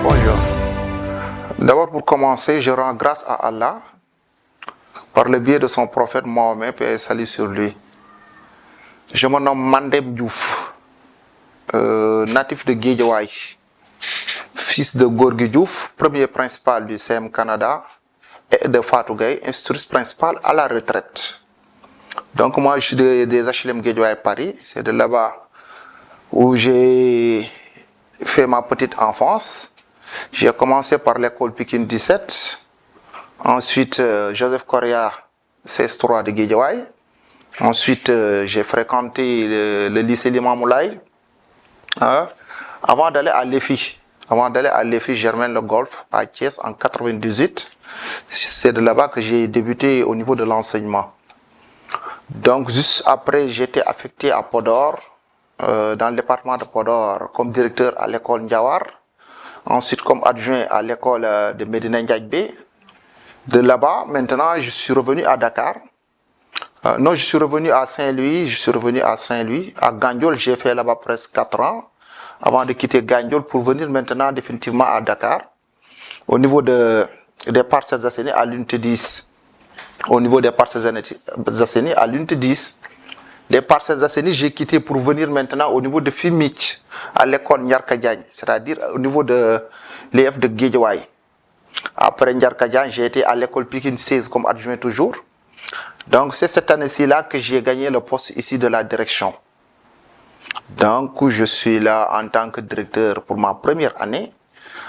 Bonjour. D'abord, pour commencer, je rends grâce à Allah par le biais de son prophète Mohammed, paix et salut sur lui. Je me nomme Mandem Diouf, natif de Guédiawaye, fils de Gorgui Diouf, premier principal du CM Canada, et de Fatou Gaye, instructrice principale à la retraite. Donc moi, je suis des HLM Guédiawaye Paris, c'est de là-bas où j'ai fait ma petite enfance. J'ai commencé par l'école Pikine 17, ensuite Joseph Correa, CS3 de Guédiawaye. Ensuite, j'ai fréquenté le lycée Limamoulaye avant d'aller à l'EFI. Avant d'aller à l'EFI Germain Le Golf à Thiès en 98. C'est de là-bas que j'ai débuté au niveau de l'enseignement. Donc, juste après, j'ai été affecté à Podor, dans le département de Podor, comme directeur à l'école Ndiawar. Ensuite, comme adjoint à l'école de Medina Ndiaye. De là-bas, maintenant, je suis revenu à Dakar. Non, je suis revenu à Saint-Louis. À Gandiol, j'ai fait là-bas presque 4 ans, avant de quitter Gandiol pour venir maintenant définitivement à Dakar. Au niveau des Parcelles Assainies à l'unité 10. Au niveau des Parcelles Assainies à l'unité 10. Les Parcelles Assainies, j'ai quitté pour venir maintenant au niveau de Fimich, à l'école Nyarka Diagne, c'est-à-dire au niveau de l'EF de Guédiawaye. Après Nyarka Diagne, j'ai été à l'école Pikine 16 comme adjoint toujours. Donc c'est cette année-ci-là que j'ai gagné le poste ici de la direction. Donc je suis là en tant que directeur pour ma première année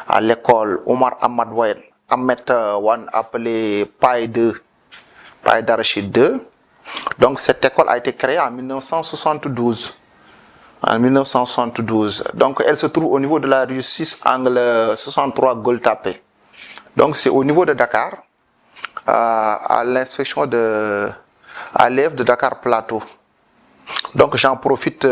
à l'école Omar Ahmad Wan appelé PAI 2, PAI d'Arachide 2. Donc cette école a été créée en 1972. En 1972. Donc elle se trouve au niveau de la rue 6, angle 63 Goltapé. Donc c'est au niveau de Dakar, à l'inspection à l'EF de Dakar Plateau. Donc j'en profite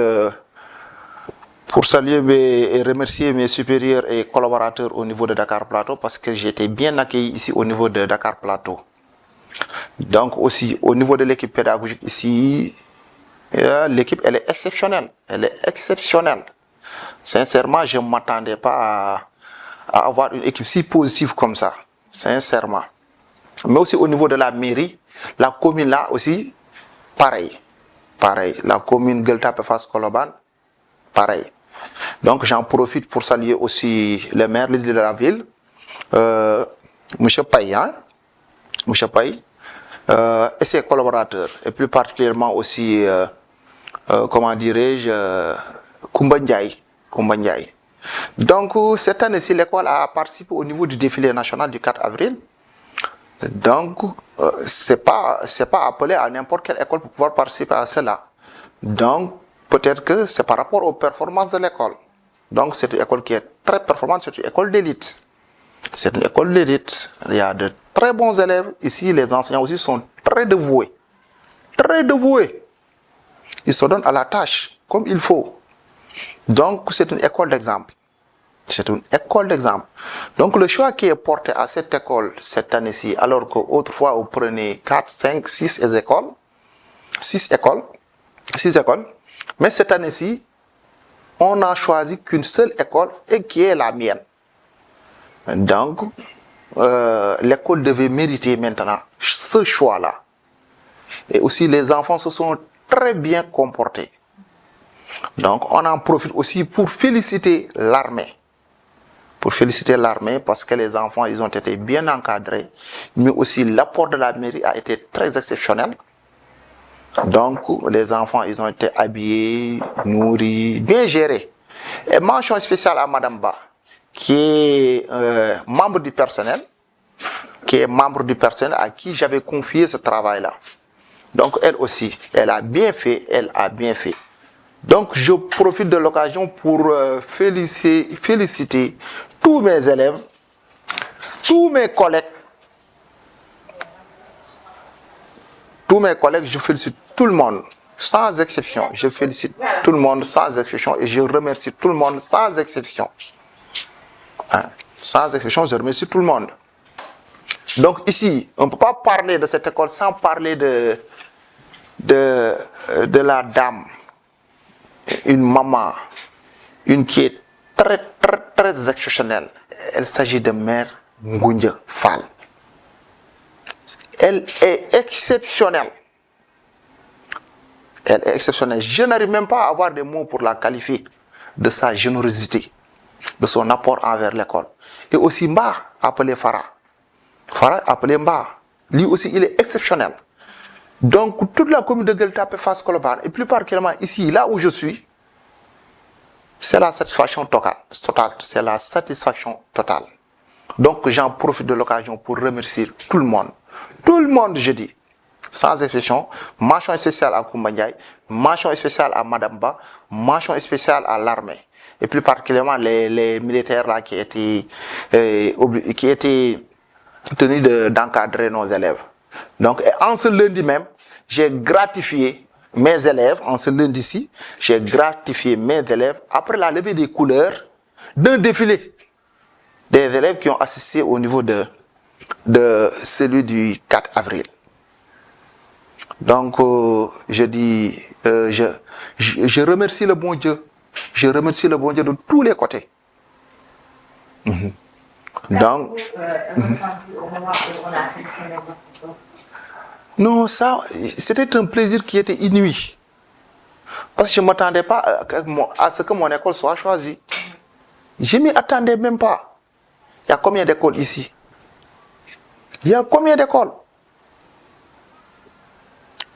pour saluer et remercier mes supérieurs et collaborateurs au niveau de Dakar Plateau parce que j'ai été bien accueilli ici au niveau de Dakar Plateau. Donc aussi au niveau de l'équipe pédagogique ici, l'équipe elle est exceptionnelle. Elle est exceptionnelle. Sincèrement, je ne m'attendais pas à avoir une équipe si positive comme ça. Sincèrement. Mais aussi au niveau de la mairie, la commune là aussi, pareil. Pareil. La commune Guelta-Pefas Koloban, pareil. Donc j'en profite pour saluer aussi le maire de la ville, M. Paye, M. Paye, et ses collaborateurs, et plus particulièrement aussi, comment dirais-je, Koumba Ndiaye. Donc cette année-ci, l'école a participé au niveau du défilé national du 4 avril. Donc, c'est pas appelé à n'importe quelle école pour pouvoir participer à cela. Donc, peut-être que c'est par rapport aux performances de l'école. Donc, c'est une école qui est très performante, c'est une école d'élite. C'est une école d'élite. Il y a de très bons élèves. Ici, les enseignants aussi sont très dévoués. Très dévoués. Ils se donnent à la tâche, comme il faut. Donc, c'est une école d'exemple. C'est une école d'exemple. Donc, le choix qui est porté à cette école cette année-ci, alors qu'autrefois, vous prenez 4, 5, 6 écoles. 6 écoles. Mais cette année-ci, on n'a choisi qu'une seule école et qui est la mienne. Donc, l'école devait mériter maintenant ce choix-là. Et aussi, les enfants se sont très bien comportés. Donc, on en profite aussi pour féliciter l'armée. Parce que les enfants, ils ont été bien encadrés. Mais aussi, l'apport de la mairie a été très exceptionnel. Donc, les enfants, ils ont été habillés, nourris, bien gérés. Et mention spéciale à Madame Ba, qui est membre du personnel, à qui j'avais confié ce travail-là. Donc, elle aussi, elle a bien fait. Donc, je profite de l'occasion pour féliciter tous mes élèves, tous mes collègues, je félicite tout le monde, sans exception. Je félicite tout le monde, sans exception, et je remercie tout le monde, sans exception. Sans exception, je remercie tout le monde. Donc ici, on ne peut pas parler de cette école sans parler de la dame, une maman, une qui est très exceptionnelle. il s'agit de Mère Ngoundia Fall. Elle est exceptionnelle. Elle est exceptionnelle. Je n'arrive même pas à avoir des mots pour la qualifier de sa générosité, de son apport envers l'école. Et aussi Mba, appelé Farah. Farah, appelé Mba. Lui aussi, il est exceptionnel. Donc, toute la commune de Gueule-Tapée Fass Colobane, et plus particulièrement ici, là où je suis, c'est la satisfaction totale. C'est la satisfaction totale. Donc, j'en profite de l'occasion pour remercier tout le monde. Tout le monde, je dis. Sans exception, mention spéciale à Koumba Ndiaye, mention spéciale à Madame Ba, mention spéciale à l'armée. Et plus particulièrement les militaires là qui étaient tenus d'encadrer nos élèves. Donc, en ce lundi même, j'ai gratifié mes élèves, en ce lundi-ci, j'ai gratifié mes élèves après la levée des couleurs d'un défilé des élèves qui ont assisté au niveau de celui du 4 avril. Donc, je dis, je remercie le bon Dieu. Je remercie le bon Dieu de tous les côtés. Donc, non, ça, c'était un plaisir qui était inouï. Parce que je ne m'attendais pas à ce que mon école soit choisie. Je ne m'y attendais même pas. Il y a combien d'écoles ici? Il y a combien d'écoles?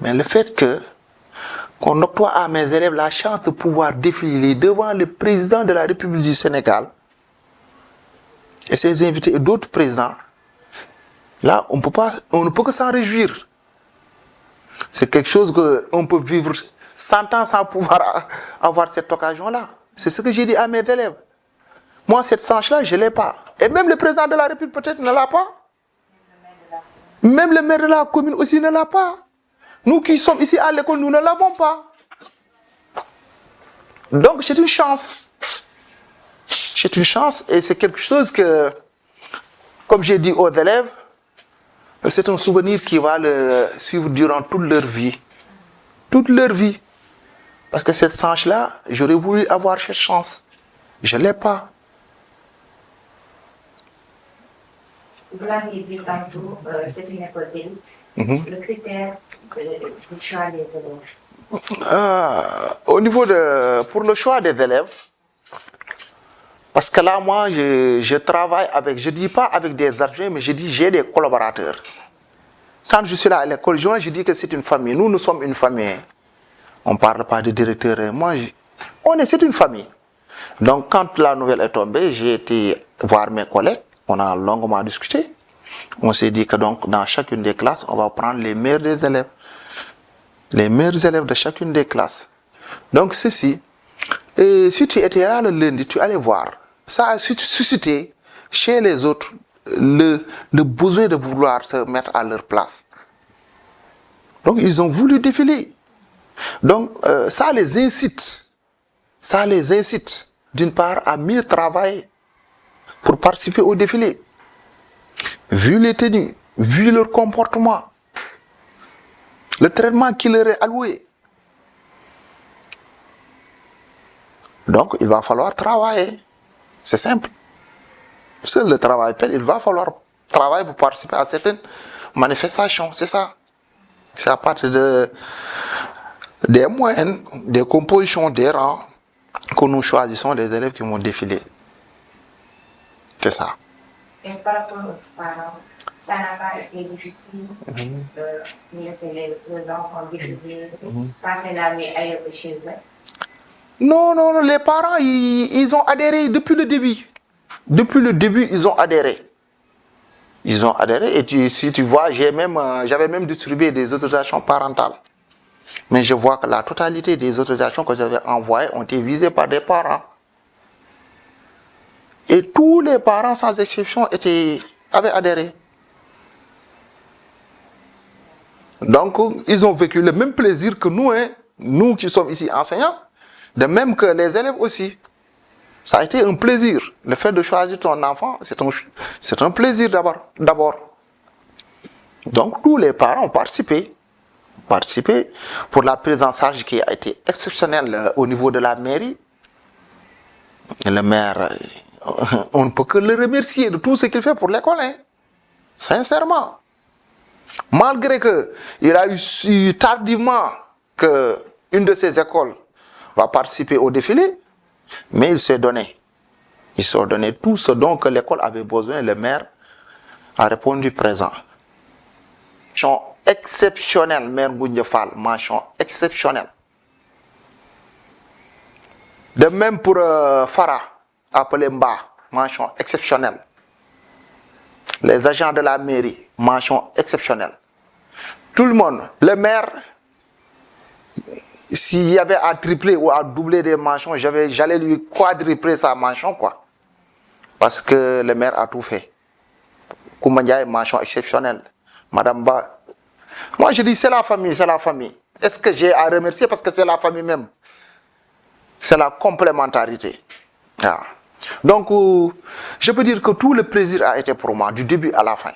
Mais le fait qu'on octroie à mes élèves la chance de pouvoir défiler devant le président de la République du Sénégal et ses invités et d'autres présidents, là, on ne peut que s'en réjouir. C'est quelque chose qu'on peut vivre 100 ans sans pouvoir avoir cette occasion-là. C'est ce que j'ai dit à mes élèves. Moi, cette chance-là, je ne l'ai pas. Et même le président de la République peut-être ne l'a pas. Même le maire de la commune aussi ne l'a pas. Nous qui sommes ici à l'école, nous ne l'avons pas. Donc, c'est une chance. C'est une chance et c'est quelque chose que, comme j'ai dit aux élèves, c'est un souvenir qui va le suivre durant toute leur vie. Toute leur vie. Parce que cette chance-là, j'aurais voulu avoir cette chance. Je ne l'ai pas. Vous l'avez dit tantôt, c'est une école d'élite. Le critère du choix des élèves. Au niveau pour le choix des élèves, parce que là, moi, je travaille avec, je ne dis pas avec des adjoints, mais je dis j'ai des collaborateurs. Quand je suis là à l'école, je dis que c'est une famille. Nous sommes une famille. On ne parle pas de directeur. C'est une famille. Donc, quand la nouvelle est tombée, j'ai été voir mes collègues. On a longuement discuté. On s'est dit que donc, dans chacune des classes, on va prendre les meilleurs des élèves. Les meilleurs élèves de chacune des classes. Donc, ceci. Et si tu étais là le lundi, tu allais voir. Ça a suscité chez les autres le besoin de vouloir se mettre à leur place. Donc, ils ont voulu défiler. Donc, ça les incite. Ça les incite, d'une part, à mieux travailler pour participer au défilé. Vu les tenues, vu leur comportement, le traitement qui leur est alloué. Donc, il va falloir travailler. C'est simple. Seul le travail paie, il va falloir travailler pour participer à certaines manifestations. C'est ça. C'est à partir des moyens, des compositions, des rangs que nous choisissons les élèves qui vont défiler. C'est ça. Et par rapport aux parents, ça n'a pas été difficile de laisser les enfants défiler, passer la nuit ailleurs que chez eux? Non, les parents, ils ont adhéré depuis le début. Depuis le début, ils ont adhéré. Ils ont adhéré et si tu vois, j'avais même distribué des autorisations parentales. Mais je vois que la totalité des autorisations que j'avais envoyées ont été visées par des parents. Et tous les parents, sans exception, avaient adhéré. Donc, ils ont vécu le même plaisir que nous, nous qui sommes ici enseignants, de même que les élèves aussi. Ça a été un plaisir. Le fait de choisir ton enfant, c'est un plaisir d'abord. Donc, tous les parents ont participé pour la prise en charge qui a été exceptionnelle au niveau de la mairie. Le maire on ne peut que le remercier de tout ce qu'il fait pour l'école, hein. Sincèrement. Malgré qu'il a eu su tardivement qu'une de ces écoles va participer au défilé, mais il s'est donné. Il s'est donné tout ce dont que l'école avait besoin. Le maire a répondu présent. Mention exceptionnelle, maire Ngoundié Fall, mention exceptionnelle. De même pour Farah, appelé Mba, mention exceptionnelle. Les agents de la mairie, mention exceptionnelle. Tout le monde, le maire, s'il y avait à tripler ou à doubler des mentions, j'allais lui quadrupler sa mention, quoi. Parce que le maire a tout fait. Koumandiaï, mention exceptionnelle. Madame Ba, moi je dis c'est la famille, c'est la famille. Est-ce que j'ai à remercier parce que c'est la famille même? C'est la complémentarité. Ah. Donc, je peux dire que tout le plaisir a été pour moi, du début à la fin.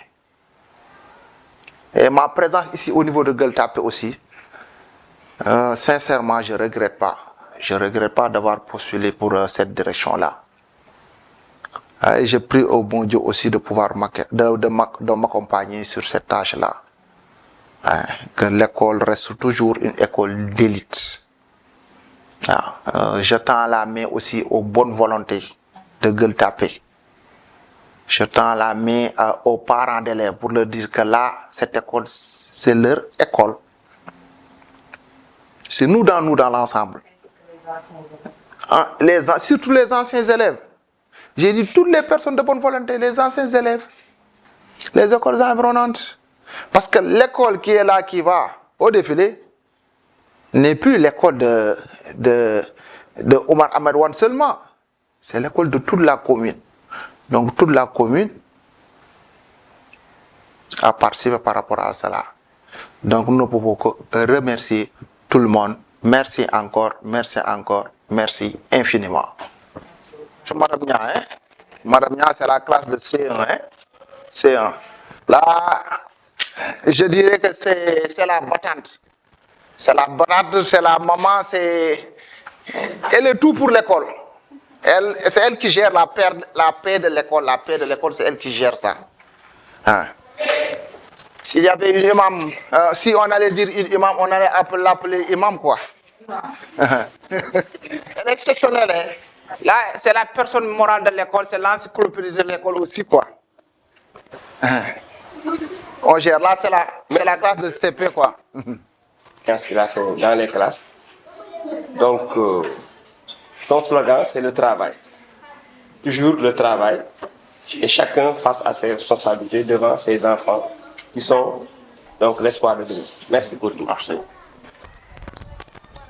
Et ma présence ici au niveau de Gueule Tapée aussi, sincèrement, je ne regrette pas. Je ne regrette pas d'avoir postulé pour cette direction-là. Et je prie au bon Dieu aussi de pouvoir m'accompagner sur cette tâche-là. Que l'école reste toujours une école d'élite. Je tends la main aussi aux bonnes volontés de Gueule Tapée. Je tends la main aux parents d'élèves pour leur dire que là, cette école, c'est leur école. C'est nous dans l'ensemble. Surtout les anciens élèves. J'ai dit toutes les personnes de bonne volonté, les anciens élèves, les écoles environnantes. Parce que l'école qui est là, qui va au défilé, n'est plus l'école de Omar Ahmed Wan seulement. C'est l'école de toute la commune. Donc toute la commune a participé par rapport à cela. Donc nous ne pouvons que remercier tout le monde. Merci encore, merci infiniment. Madame Nia, hein? Madame Nia, c'est la classe de C1. Hein? C1. Là, je dirais que c'est la battante. C'est la battante, c'est la maman, elle est tout pour l'école. C'est elle qui gère la paix de l'école. La paix de l'école, c'est elle qui gère ça. Hein? S'il y avait une imam, si on allait dire une imam, on allait l'appeler imam, quoi. Elle est exceptionnelle, hein? Là, c'est la personne morale de l'école, c'est l'encyclopédie de l'école aussi, quoi. On gère, là, c'est la classe de CP, quoi. Qu'est-ce qu'il a fait dans les classes. Donc, son slogan, c'est le travail. Toujours le travail. Et chacun face à ses responsabilités devant ses enfants, qui sont donc l'espoir de demain. Merci pour tout. Merci.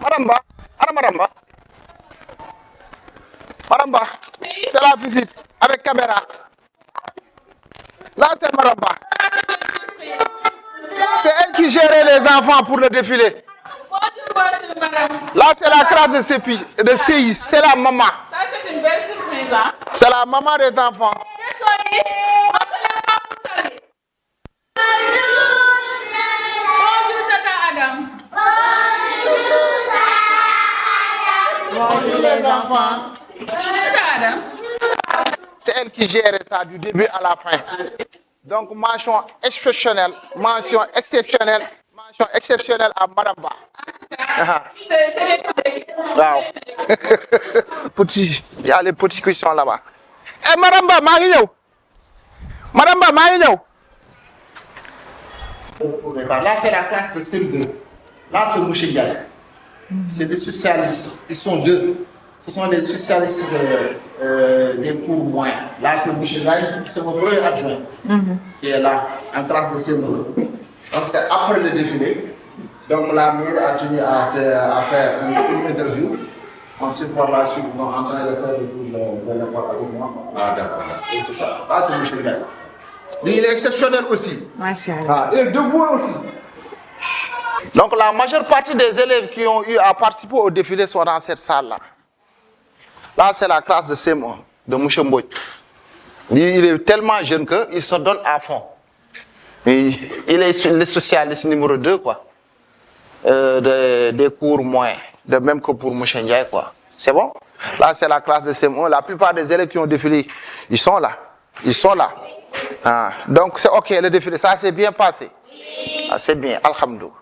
Madame Ba, Madame Ba, c'est la visite avec caméra. Là, c'est Madame Ba. C'est elle qui gérait les enfants pour le défilé. Bonjour, madame. Là, c'est la classe de CI, c'est la maman. Ça, c'est une belle surprise, hein? C'est la maman des enfants. Qu'est-ce qu'on dit? On peut la maman saluer. Bonjour, Tata Adam. Bonjour les enfants. Tata Adam. C'est elle qui gère ça du début à la fin. Donc, mention exceptionnelle à Madame Ba. Wow. Petit, il y a les petits qui sont là-bas. Eh, Madame Ba, Marie-Yo. Madame Ba, Marie-Yo. Là, c'est la classe de CM2. Là, c'est Mouché Ndiaye. C'est des spécialistes. Ils sont deux. Ce sont des spécialistes des cours moyens. Là, c'est Mouché Ndiaye, c'est mon premier adjoint qui est là, en classe de CM2. Donc, c'est après le défilé. Donc, la mairie a tenu à faire une interview. Ensuite, par la suite, ils sont en train de faire le tour de l'école avec moi. Ah, d'accord. Et c'est ça. Là, c'est Mouché Ndiaye. Lui, il est exceptionnel aussi. Ah, il est debout aussi. Donc la majeure partie des élèves qui ont eu à participer au défilé sont dans cette salle-là. Là, c'est la classe de CM1, de Mouché Mbodj. Lui, il est tellement jeune qu'il se donne à fond. Il est le spécialiste numéro 2, quoi. Des cours moyens. De même que pour Mouché Ndiaye, quoi. C'est bon? Là, c'est la classe de CM1. La plupart des élèves qui ont défilé, ils sont là. Ils sont là. Ah, donc, c'est OK, le défilé. Ça s'est bien passé. Ah, c'est bien. Alhamdoulilah.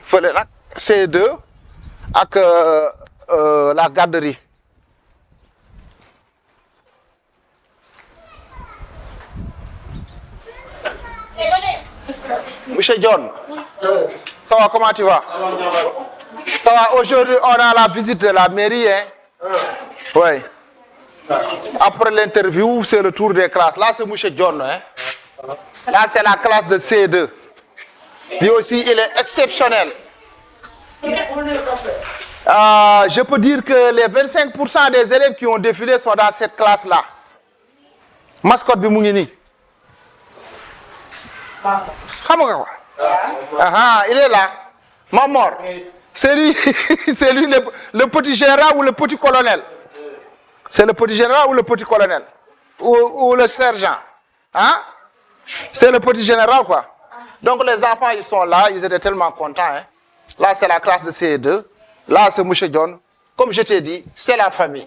Fallait là, C2 avec la garderie. Monsieur John, ça va, comment tu vas? Ça va, aujourd'hui on a la visite de la mairie, hein? Oui. Après l'interview, c'est le tour des classes. Là, c'est Monsieur John, hein? Là, c'est la classe de C2. Lui aussi, il est exceptionnel. Je peux dire que les 25% des élèves qui ont défilé sont dans cette classe-là. Mascotte Bimoungini. Il est là. Mamor. C'est lui, c'est lui le petit général ou le petit colonel. C'est le petit général ou le petit colonel. Ou le sergent. Hein? C'est le petit général, quoi. Donc les enfants, ils sont là, ils étaient tellement contents. Hein? Là, c'est la classe de CE2. Là, c'est M. John. Comme je t'ai dit, c'est la famille.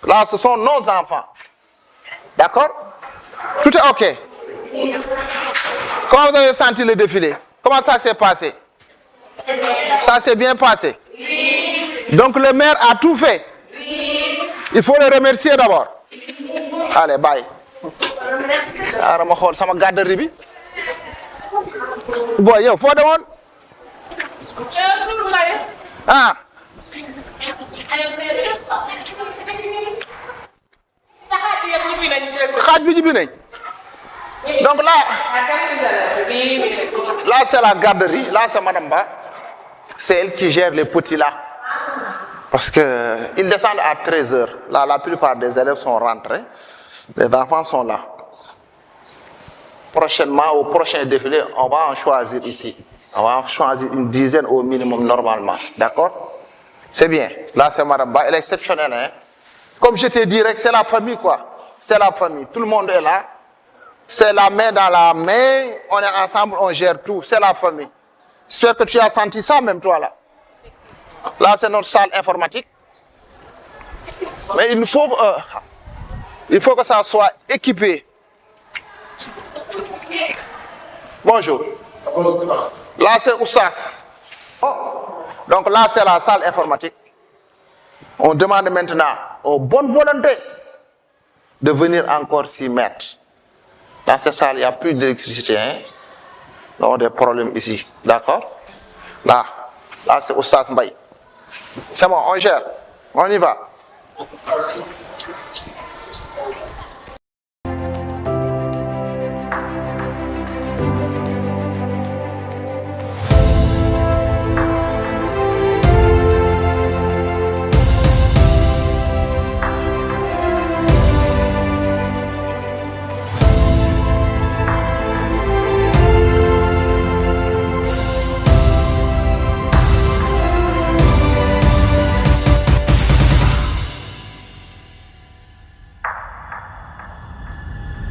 Là, ce sont nos enfants. D'accord? Tout est OK. Comment vous avez senti le défilé? Comment ça s'est passé? Ça s'est bien passé? Oui. Donc le maire a tout fait? Oui. Il faut le remercier d'abord. Allez, bye. Alors, je vais faire ma garderie bi. Bon, yo, faut demander. Ah. Donc là c'est la garderie, là c'est Madame Ba. C'est elle qui gère les petits là. Parce qu'ils descendent à 13h. Là, la plupart des élèves sont rentrés. Les enfants sont là. Prochainement, au prochain défilé, on va en choisir ici. On va en choisir une dizaine au minimum normalement. D'accord? C'est bien. Là, c'est Madame Ba. Elle est exceptionnelle. Hein? Comme je t'ai dit, c'est la famille, quoi. C'est la famille. Tout le monde est là. C'est la main dans la main. On est ensemble, on gère tout. C'est la famille. J'espère que tu as senti ça, même toi, là. Là, c'est notre salle informatique. Mais il faut que ça soit équipé. Bonjour. Là, c'est Oussas. Donc là, c'est la salle informatique. On demande maintenant aux bonnes volontés de venir encore s'y mettre. Dans cette salle, il n'y a plus d'électricité. Hein? On a des problèmes ici. D'accord? Là c'est Oussas Mbaye. C'est bon, on gère. On y va.